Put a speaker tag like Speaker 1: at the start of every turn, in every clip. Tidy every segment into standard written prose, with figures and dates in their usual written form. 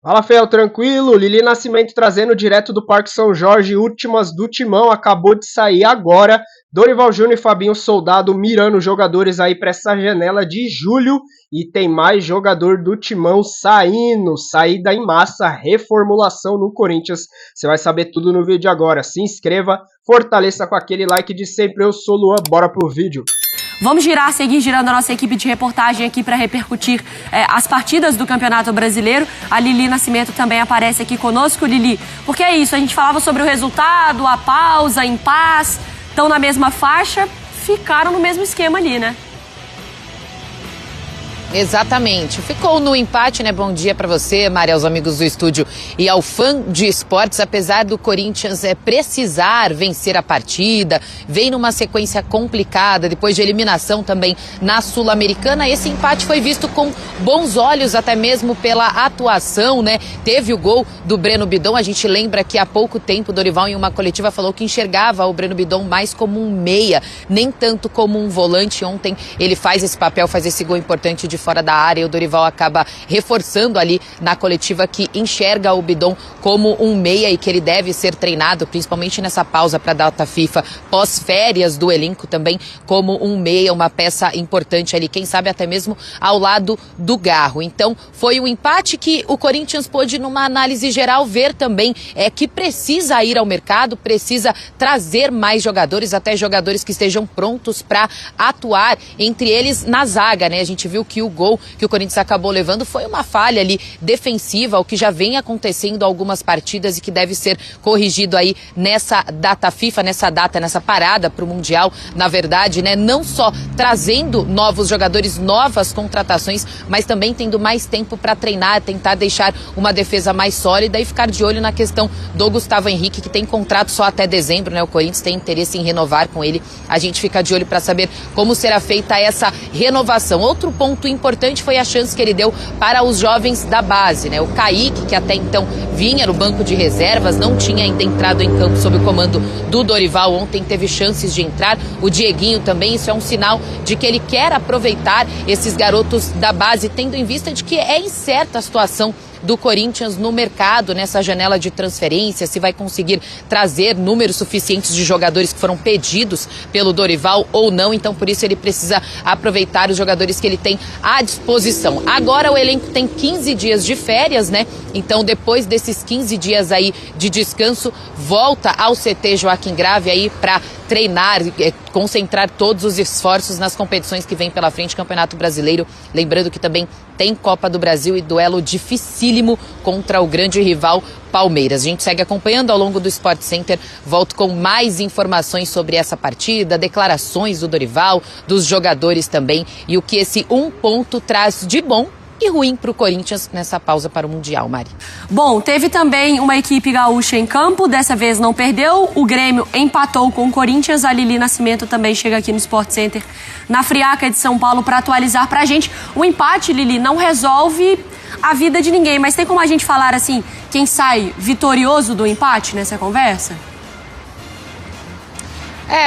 Speaker 1: Fala, Fel, tranquilo? Lili Nascimento trazendo direto do Parque São Jorge, últimas do Timão, acabou de sair agora. Dorival Júnior e Fabinho Soldado mirando jogadores aí para essa janela de julho. E tem mais jogador do Timão saindo, saída em massa, reformulação no Corinthians. Você vai saber tudo no vídeo agora. Se inscreva, fortaleça com aquele like de sempre. Eu sou o Luan, bora pro vídeo.
Speaker 2: Vamos seguir girando a nossa equipe de reportagem aqui para repercutir as partidas do Campeonato Brasileiro. A Lili Nascimento também aparece aqui conosco, Lili. Porque é isso, a gente falava sobre o resultado, a pausa, impasse, estão na mesma faixa, ficaram no mesmo esquema ali, né?
Speaker 3: Exatamente. Ficou no empate, né? Bom dia para você, Maria, aos amigos do estúdio e ao fã de esportes. Apesar do Corinthians precisar vencer a partida, vem numa sequência complicada, depois de eliminação também na Sul-Americana. Esse empate foi visto com bons olhos, até mesmo pela atuação, né? Teve o gol do Breno Bidon. A gente lembra que há pouco tempo o Dorival, em uma coletiva, falou que enxergava o Breno Bidon mais como um meia, nem tanto como um volante. Ontem ele faz esse papel, faz esse gol importante de fora da área, e o Dorival acaba reforçando ali na coletiva que enxerga o Bidon como um meia e que ele deve ser treinado, principalmente nessa pausa para a data FIFA, pós-férias do elenco também, como um meia, uma peça importante ali, quem sabe até mesmo ao lado do Garro. Então foi um empate que o Corinthians pôde, numa análise geral, ver também que precisa ir ao mercado, precisa trazer mais jogadores, até jogadores que estejam prontos para atuar, entre eles na zaga, né? A gente viu que o gol que o Corinthians acabou levando foi uma falha ali defensiva, o que já vem acontecendo algumas partidas e que deve ser corrigido aí nessa data FIFA, nessa parada para o Mundial, na verdade, né? Não só trazendo novos jogadores, novas contratações, mas também tendo mais tempo para treinar, tentar deixar uma defesa mais sólida e ficar de olho na questão do Gustavo Henrique, que tem contrato só até dezembro, né? O Corinthians tem interesse em renovar com ele. A gente fica de olho para saber como será feita essa renovação. Outro ponto importante foi a chance que ele deu para os jovens da base, né? O Kaique, que até então vinha no banco de reservas, não tinha ainda entrado em campo sob o comando do Dorival, ontem teve chances de entrar. O Dieguinho também, isso é um sinal de que ele quer aproveitar esses garotos da base, tendo em vista de que é incerta a situação do Corinthians no mercado, nessa janela de transferência, se vai conseguir trazer números suficientes de jogadores que foram pedidos pelo Dorival ou não. Então, por isso, ele precisa aproveitar os jogadores que ele tem à disposição. Agora, o elenco tem 15 dias de férias, né? Então, depois desses 15 dias aí de descanso, volta ao CT Joaquim Grave aí para treinar, concentrar todos os esforços nas competições que vem pela frente, Campeonato Brasileiro. Lembrando que também tem Copa do Brasil e duelo dificílimo contra o grande rival Palmeiras. A gente segue acompanhando ao longo do Sport Center. Volto com mais informações sobre essa partida, declarações do Dorival, dos jogadores também, e o que esse ponto traz de bom e ruim para o Corinthians nessa pausa para o Mundial, Mari.
Speaker 2: Bom, teve também uma equipe gaúcha em campo, dessa vez não perdeu, o Grêmio empatou com o Corinthians, a Lili Nascimento também chega aqui no Sport Center, na Friaca de São Paulo, para atualizar para a gente. O empate, Lili, não resolve a vida de ninguém, mas tem como a gente falar assim, quem sai vitorioso do empate nessa conversa?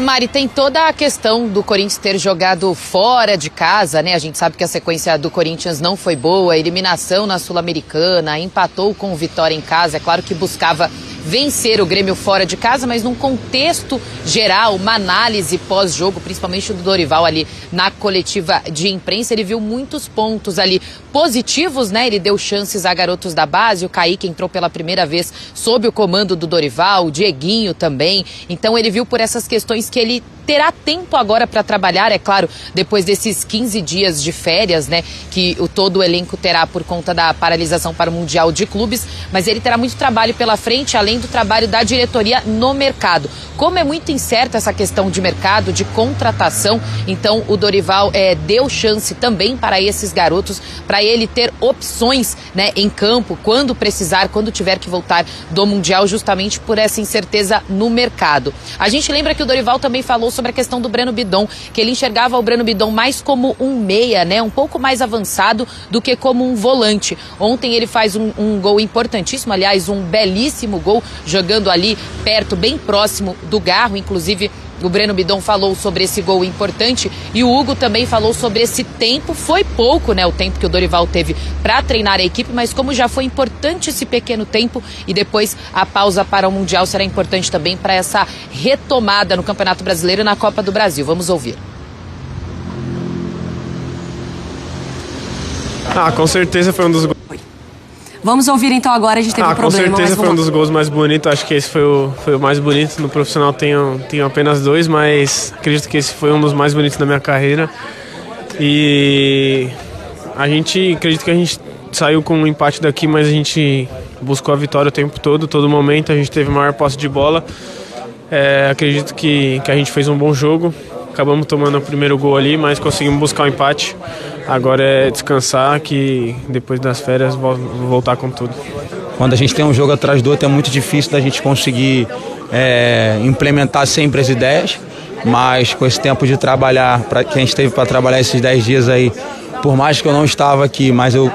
Speaker 3: Mari, tem toda a questão do Corinthians ter jogado fora de casa, né? A gente sabe que a sequência do Corinthians não foi boa, eliminação na Sul-Americana, empatou com o Vitória em casa, é claro que buscava vencer o Grêmio fora de casa, mas num contexto geral, uma análise pós-jogo, principalmente do Dorival ali na coletiva de imprensa, ele viu muitos pontos ali positivos, né? Ele deu chances a garotos da base, o Kaique entrou pela primeira vez sob o comando do Dorival, o Dieguinho também, então ele viu por essas questões que ele terá tempo agora para trabalhar, é claro, depois desses 15 dias de férias, né, que todo o elenco terá por conta da paralisação para o Mundial de Clubes, mas ele terá muito trabalho pela frente, além do trabalho da diretoria no mercado. Como é muito incerta essa questão de mercado, de contratação, então o Dorival deu chance também para esses garotos, para ele ter opções, né, em campo, quando precisar, quando tiver que voltar do Mundial, justamente por essa incerteza no mercado. A gente lembra que o Dorival também falou sobre a questão do Breno Bidon, que ele enxergava o Breno Bidon mais como um meia, né, um pouco mais avançado do que como um volante. Ontem ele faz um gol importantíssimo, aliás, um belíssimo gol, jogando ali perto, bem próximo do Garro, inclusive O Breno Bidon falou sobre esse gol importante e o Hugo também falou sobre esse tempo. Foi pouco, né, o tempo que o Dorival teve para treinar a equipe, mas como já foi importante esse pequeno tempo e depois a pausa para o Mundial será importante também para essa retomada no Campeonato Brasileiro e na Copa do Brasil. Vamos ouvir.
Speaker 4: Com certeza foi um dos gols.
Speaker 2: Vamos ouvir então agora, a gente teve um problema.
Speaker 4: Com certeza foi um dos gols mais bonitos, acho que esse foi o mais bonito. No profissional tenho apenas 2, mas acredito que esse foi um dos mais bonitos da minha carreira. E acredito que a gente saiu com um empate daqui, mas a gente buscou a vitória o tempo todo momento, a gente teve maior posse de bola. Acredito que a gente fez um bom jogo, acabamos tomando o primeiro gol ali, mas conseguimos buscar o empate. Agora é descansar, que depois das férias vou voltar com tudo.
Speaker 5: Quando a gente tem um jogo atrás do outro é muito difícil da gente conseguir implementar sempre as ideias, mas com esse tempo de trabalhar, que a gente teve para trabalhar esses 10 dias aí, por mais que eu não estava aqui, mas eu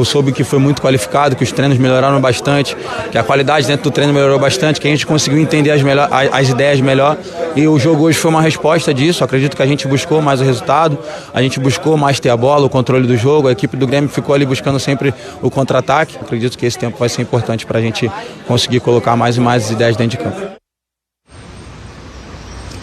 Speaker 5: soube que foi muito qualificado, que os treinos melhoraram bastante, que a qualidade dentro do treino melhorou bastante, que a gente conseguiu entender as ideias melhor, e o jogo hoje foi uma resposta disso. Acredito que a gente buscou mais o resultado, a gente buscou mais ter a bola, o controle do jogo, a equipe do Grêmio ficou ali buscando sempre o contra-ataque. Acredito que esse tempo vai ser importante para a gente conseguir colocar mais e mais ideias dentro de campo.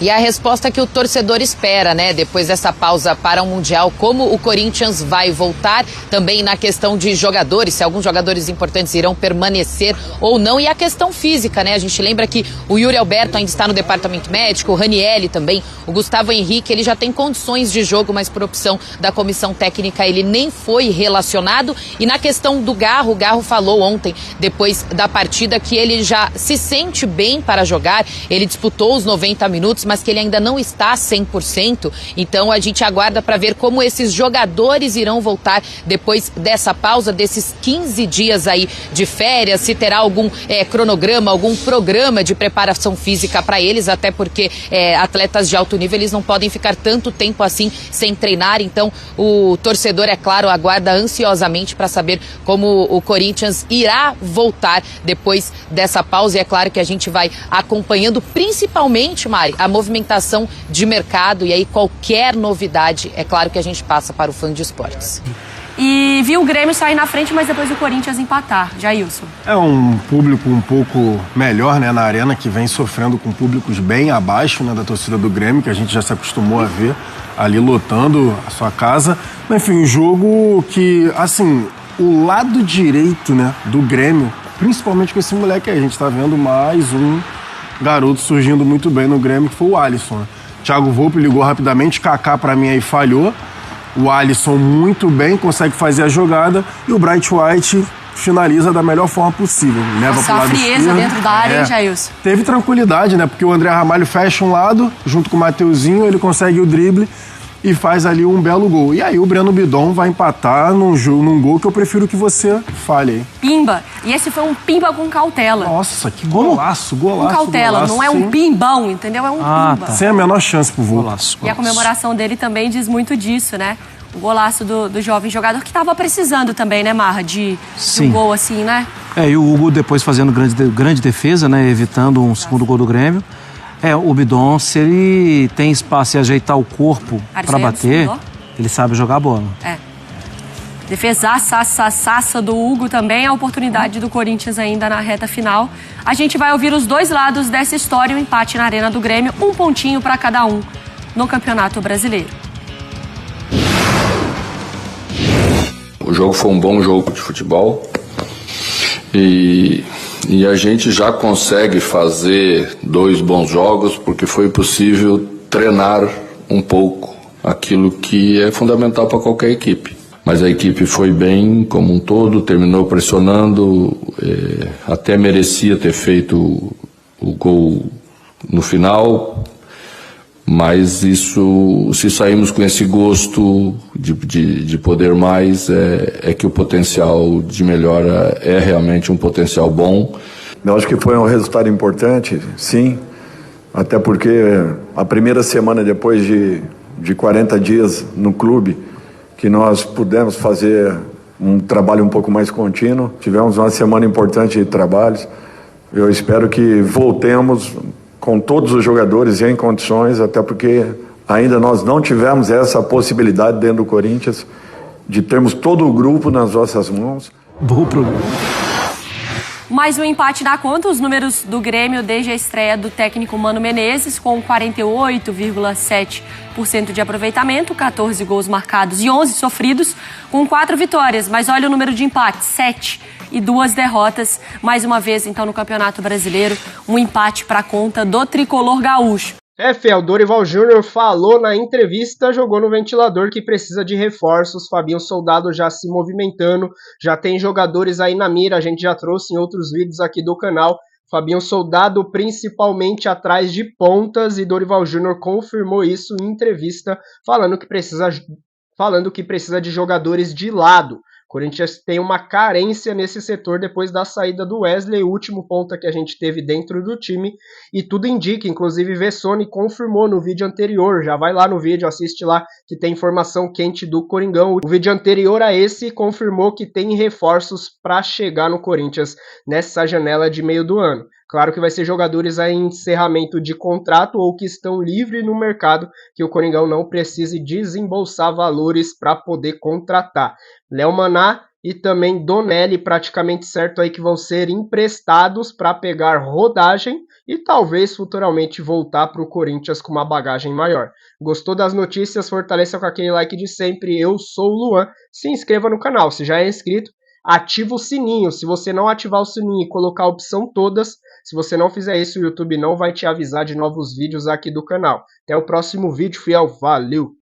Speaker 3: E a resposta que o torcedor espera, né? Depois dessa pausa para o Mundial, como o Corinthians vai voltar, também na questão de jogadores, se alguns jogadores importantes irão permanecer ou não, e a questão física, né? A gente lembra que o Yuri Alberto ainda está no departamento médico, o Ranieri também, o Gustavo Henrique, ele já tem condições de jogo, mas por opção da comissão técnica ele nem foi relacionado. E na questão do Garro, o Garro falou ontem, depois da partida, que ele já se sente bem para jogar, ele disputou os 90 minutos, mas que ele ainda não está 100%, então a gente aguarda para ver como esses jogadores irão voltar depois dessa pausa, desses 15 dias aí de férias, se terá algum cronograma, algum programa de preparação física para eles, até porque atletas de alto nível, eles não podem ficar tanto tempo assim sem treinar, então o torcedor, é claro, aguarda ansiosamente para saber como o Corinthians irá voltar depois dessa pausa, e é claro que a gente vai acompanhando, principalmente, Mari, a movimentação de mercado, e aí qualquer novidade, é claro que a gente passa para o fã de esportes.
Speaker 2: E viu o Grêmio sair na frente, mas depois o Corinthians empatar. Jailson.
Speaker 6: É um público um pouco melhor, né, na arena, que vem sofrendo com públicos bem abaixo, né, da torcida do Grêmio, que a gente já se acostumou a ver ali lotando a sua casa. Enfim, um jogo que, assim, o lado direito, né, do Grêmio, principalmente com esse moleque aí, a gente tá vendo mais um garoto surgindo muito bem no Grêmio, que foi o Alisson. Thiago Volpe ligou rapidamente, Kaká pra mim aí falhou. O Alisson muito bem, consegue fazer a jogada, e o Bright White finaliza da melhor forma possível. Leva pro lado
Speaker 2: frieza
Speaker 6: esquerdo.
Speaker 2: Dentro da área, hein, Jailson?
Speaker 6: Teve tranquilidade, né? Porque o André Ramalho fecha um lado, junto com o Mateuzinho, ele consegue o drible e faz ali um belo gol. E aí o Breno Bidon vai empatar num gol que eu prefiro que você fale aí.
Speaker 2: Pimba. E esse foi um pimba com cautela.
Speaker 6: Nossa, que golaço,
Speaker 2: com cautela,
Speaker 6: golaço,
Speaker 2: não é um pimbão, entendeu? É um pimba.
Speaker 6: Tá. Sem a menor chance pro voo.
Speaker 2: E a comemoração dele também diz muito disso, né? O golaço do jovem jogador que estava precisando também, né, Marra? De um gol assim, né?
Speaker 7: E o Hugo depois fazendo grande defesa, né? Evitando um segundo gol do Grêmio. O Bidon, se ele tem espaço e ajeitar o corpo para bater, ele sabe jogar a bola.
Speaker 2: Defesaça do Hugo também, a oportunidade do Corinthians ainda na reta final. A gente vai ouvir os dois lados dessa história, o empate na Arena do Grêmio, um pontinho para cada um no Campeonato Brasileiro.
Speaker 8: O jogo foi um bom jogo de futebol e a gente já consegue fazer 2 bons jogos porque foi possível treinar um pouco aquilo que é fundamental para qualquer equipe. Mas a equipe foi bem como um todo, terminou pressionando, até merecia ter feito o gol no final, mas isso, se saímos com esse gosto de poder mais, é que o potencial de melhora é realmente um potencial bom.
Speaker 9: Eu acho que foi um resultado importante, sim, até porque a primeira semana depois de 40 dias no clube, que nós pudemos fazer um trabalho um pouco mais contínuo, tivemos uma semana importante de trabalhos. Eu espero que voltemos com todos os jogadores em condições, até porque ainda nós não tivemos essa possibilidade dentro do Corinthians de termos todo o grupo nas nossas mãos.
Speaker 7: Bom programa.
Speaker 2: Mais um empate na conta, os números do Grêmio desde a estreia do técnico Mano Menezes, com 48,7% de aproveitamento, 14 gols marcados e 11 sofridos, com 4 vitórias. Mas olha o número de empates, 7 e 2 derrotas. Mais uma vez, então, no Campeonato Brasileiro, um empate para a conta do tricolor gaúcho.
Speaker 1: Fel, Dorival Júnior falou na entrevista, jogou no ventilador que precisa de reforços, Fabinho Soldado já se movimentando, já tem jogadores aí na mira, a gente já trouxe em outros vídeos aqui do canal, Fabinho Soldado principalmente atrás de pontas, e Dorival Júnior confirmou isso em entrevista, falando que precisa de jogadores de lado. Corinthians tem uma carência nesse setor depois da saída do Wesley, o último ponta que a gente teve dentro do time, e tudo indica, inclusive Vessone confirmou no vídeo anterior, já vai lá no vídeo, assiste lá, que tem informação quente do Coringão. O vídeo anterior a esse confirmou que tem reforços para chegar no Corinthians nessa janela de meio do ano. Claro que vai ser jogadores aí em encerramento de contrato ou que estão livres no mercado, que o Coringão não precise desembolsar valores para poder contratar. Léo Maná e também Donelli praticamente certo aí que vão ser emprestados para pegar rodagem e talvez futuramente voltar para o Corinthians com uma bagagem maior. Gostou das notícias? Fortaleça com aquele like de sempre. Eu sou o Luan. Se inscreva no canal. Se já é inscrito, ativa o sininho. Se você não ativar o sininho e colocar a opção todas, se você não fizer isso, o YouTube não vai te avisar de novos vídeos aqui do canal. Até o próximo vídeo, fiel. Valeu!